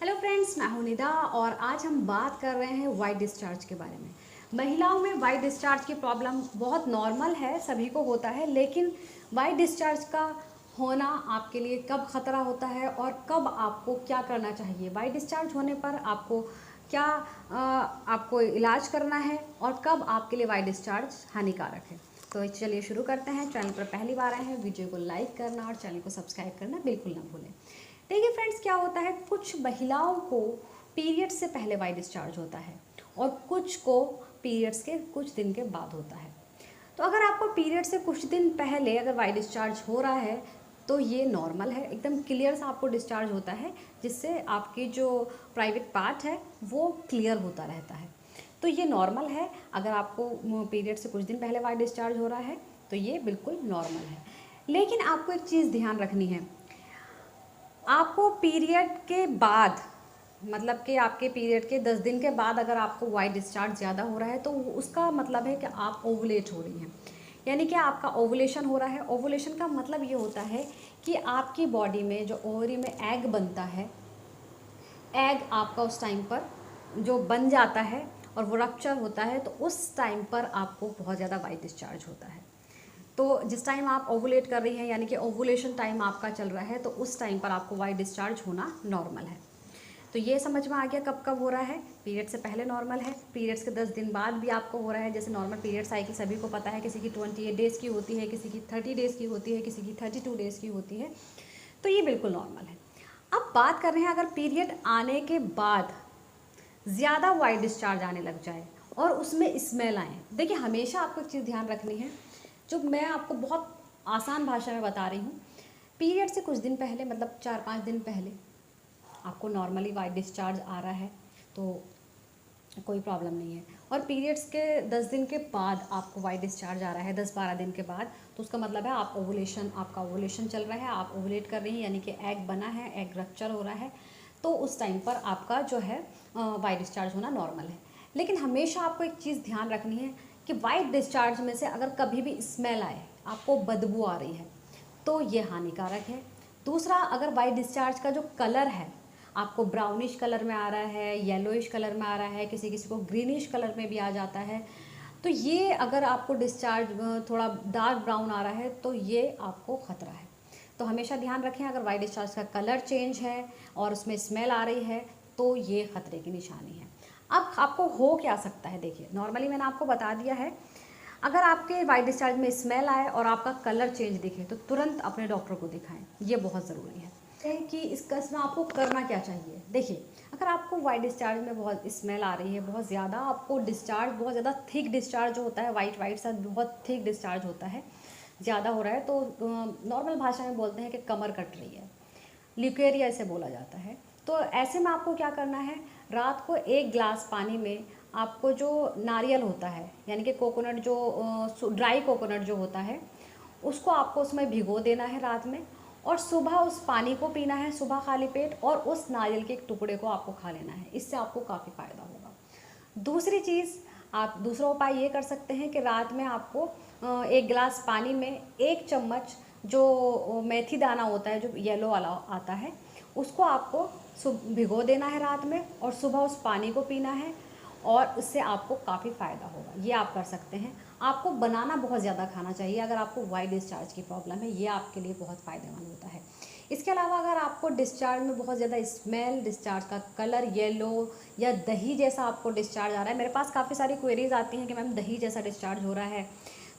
Hello friends, मैं हूं निदा और आज हम बात कर रहे हैं वाइट डिस्चार्ज के बारे में। महिलाओं में वाइट डिस्चार्ज की प्रॉब्लम बहुत नॉर्मल है, सभी को होता है, लेकिन वाइट डिस्चार्ज का होना आपके लिए कब ख़तरा होता है और कब आपको क्या करना चाहिए। वाइट डिस्चार्ज होने पर आपको क्या आपको इलाज करना है और कब आपके लिए वाइट डिस्चार्ज हानिकारक है। तो चलिए शुरू करते हैं। चैनल पर पहली बार आए हैं, वीडियो को लाइक करना और चैनल को सब्सक्राइब करना बिल्कुल ना भूलें। देखिए फ्रेंड्स, क्या होता है, कुछ महिलाओं को पीरियड से पहले वाइट डिस्चार्ज होता है और कुछ को पीरियड्स के कुछ दिन के बाद होता है। तो अगर आपको पीरियड से कुछ दिन पहले अगर वाइट डिस्चार्ज हो रहा है तो ये नॉर्मल है, एकदम क्लियर सा आपको डिस्चार्ज होता है, जिससे आपकी जो प्राइवेट पार्ट है वो क्लियर होता रहता है। तो ये नॉर्मल है। अगर आपको पीरियड से कुछ दिन पहले वाइट डिस्चार्ज हो रहा है तो ये बिल्कुल नॉर्मल है। लेकिन आपको एक चीज़ ध्यान रखनी है, आपको पीरियड के बाद, मतलब कि आपके पीरियड के 10 दिन के बाद अगर आपको वाइट डिस्चार्ज ज़्यादा हो रहा है तो उसका मतलब है कि आप ओवुलेट हो रही हैं, यानी कि आपका ओवुलेशन हो रहा है। ओवुलेशन का मतलब ये होता है कि आपकी बॉडी में जो ओवरी में एग बनता है, एग आपका उस टाइम पर जो बन जाता है और वो रप्चर होता है, तो उस टाइम पर आपको बहुत ज़्यादा वाइट डिस्चार्ज होता है। तो जिस टाइम आप ओवुलेट कर रही हैं, यानी कि ओवुलेशन टाइम आपका चल रहा है, तो उस टाइम पर आपको वाइट डिस्चार्ज होना नॉर्मल है। तो ये समझ में आ गया कब कब हो रहा है। पीरियड से पहले नॉर्मल है, पीरियड्स के 10 दिन बाद भी आपको हो रहा है। जैसे नॉर्मल पीरियड साइकिल सभी को पता है, किसी की 28 डेज़ की होती है, किसी की 30 डेज़ की होती है, किसी की 32 डेज़ की होती है। तो ये बिल्कुल नॉर्मल है। अब बात कर रहे हैं, अगर पीरियड आने के बाद ज़्यादा वाइट डिस्चार्ज आने लग जाए और उसमें स्मेल आए। देखिए, हमेशा आपको एक चीज़ ध्यान रखनी है, जो मैं आपको बहुत आसान भाषा में बता रही हूँ। पीरियड से कुछ दिन पहले, मतलब 4-5 दिन पहले आपको नॉर्मली वाइट डिस्चार्ज आ रहा है तो कोई प्रॉब्लम नहीं है। और पीरियड्स के 10 दिन के बाद आपको वाइट डिस्चार्ज आ रहा है, 10-12 दिन के बाद, तो उसका मतलब है आपका ओवुलेशन चल रहा है, आप ओवुलेट कर रही हैं, यानी कि एग बना है, एग रप्चर हो रहा है। तो उस टाइम पर आपका जो है वाइट डिस्चार्ज होना नॉर्मल है। लेकिन हमेशा आपको एक चीज़ ध्यान रखनी है कि वाइट डिस्चार्ज में से अगर कभी भी स्मेल आए, आपको बदबू आ रही है, तो ये हानिकारक है। दूसरा, अगर वाइट डिस्चार्ज का जो कलर है आपको ब्राउनिश कलर में आ रहा है, येलोइश कलर में आ रहा है, किसी किसी को ग्रीनिश कलर में भी आ जाता है, तो ये अगर आपको डिस्चार्ज थोड़ा डार्क ब्राउन आ रहा है तो ये आपको ख़तरा है। तो हमेशा ध्यान रखें, अगर वाइट डिस्चार्ज का कलर चेंज है और उसमें स्मेल आ रही है तो ये ख़तरे की निशानी है। अब आपको हो क्या सकता है, देखिए नॉर्मली मैंने आपको बता दिया है। अगर आपके वाइट डिस्चार्ज में स्मेल आए और आपका कलर चेंज दिखे तो तुरंत अपने डॉक्टर को दिखाएं, ये बहुत ज़रूरी है। कि इसमें आपको करना क्या चाहिए। देखिए, अगर आपको वाइट डिस्चार्ज में बहुत स्मेल आ रही है, बहुत ज़्यादा आपको डिस्चार्ज, बहुत ज़्यादा थिक डिस्चार्ज जो होता है, वाइट वाइट सा बहुत थिक डिस्चार्ज होता है, ज़्यादा हो रहा है, तो नॉर्मल भाषा में बोलते हैं कि कमर कट रही है, ल्यूकेरिया इसे बोला जाता है। तो ऐसे में आपको क्या करना है, रात को 1 गिलास पानी में आपको जो नारियल होता है, यानी कि कोकोनट, जो ड्राई कोकोनट जो होता है, उसको आपको उसमें भिगो देना है रात में, और सुबह उस पानी को पीना है, सुबह खाली पेट, और उस नारियल के एक टुकड़े को आपको खा लेना है। इससे आपको काफ़ी फ़ायदा होगा। दूसरी चीज़, आप दूसरा उपाय ये कर सकते हैं कि रात में आपको 1 गिलास पानी में 1 चम्मच जो मेथी दाना होता है, जो येलो वाला आता है, उसको आपको भिगो देना है रात में और सुबह उस पानी को पीना है, और उससे आपको काफ़ी फ़ायदा होगा। ये आप कर सकते हैं। आपको बनाना बहुत ज़्यादा खाना चाहिए अगर आपको वाइट डिस्चार्ज की प्रॉब्लम है, ये आपके लिए बहुत फ़ायदेमंद होता है। इसके अलावा अगर आपको डिस्चार्ज में बहुत ज़्यादा स्मेल, डिस्चार्ज का कलर येलो या दही जैसा आपको डिस्चार्ज आ रहा है, मेरे पास काफ़ी सारी क्वेरीज आती हैं कि मैम दही जैसा डिस्चार्ज हो रहा है,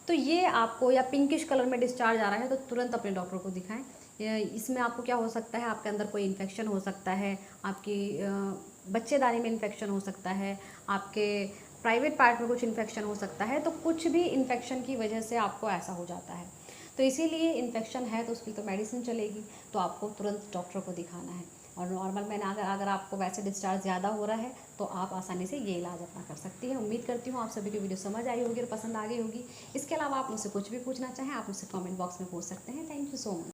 तो ये आपको, या पिंकिश कलर में डिस्चार्ज आ रहा है, तो तुरंत अपने डॉक्टर को दिखाएं। इसमें आपको क्या हो सकता है, आपके अंदर कोई इन्फेक्शन हो सकता है, आपकी बच्चेदानी में इन्फेक्शन हो सकता है, आपके प्राइवेट पार्ट में कुछ इन्फेक्शन हो सकता है। तो कुछ भी इन्फेक्शन की वजह से आपको ऐसा हो जाता है, तो इसीलिए इन्फेक्शन है तो उसकी तो मेडिसिन चलेगी, तो आपको तुरंत डॉक्टर को दिखाना है। और नॉर्मल में अगर आपको वैसे डिस्चार्ज ज़्यादा हो रहा है तो आप आसानी से ये इलाज अपना कर सकती हैं। उम्मीद करती हूँ आप सभी की वीडियो समझ आई होगी और पसंद आ गई होगी। इसके अलावा आप मुझसे कुछ भी पूछना चाहें, आप मुझसे कमेंट बॉक्स में पूछ सकते हैं। Thank you so much.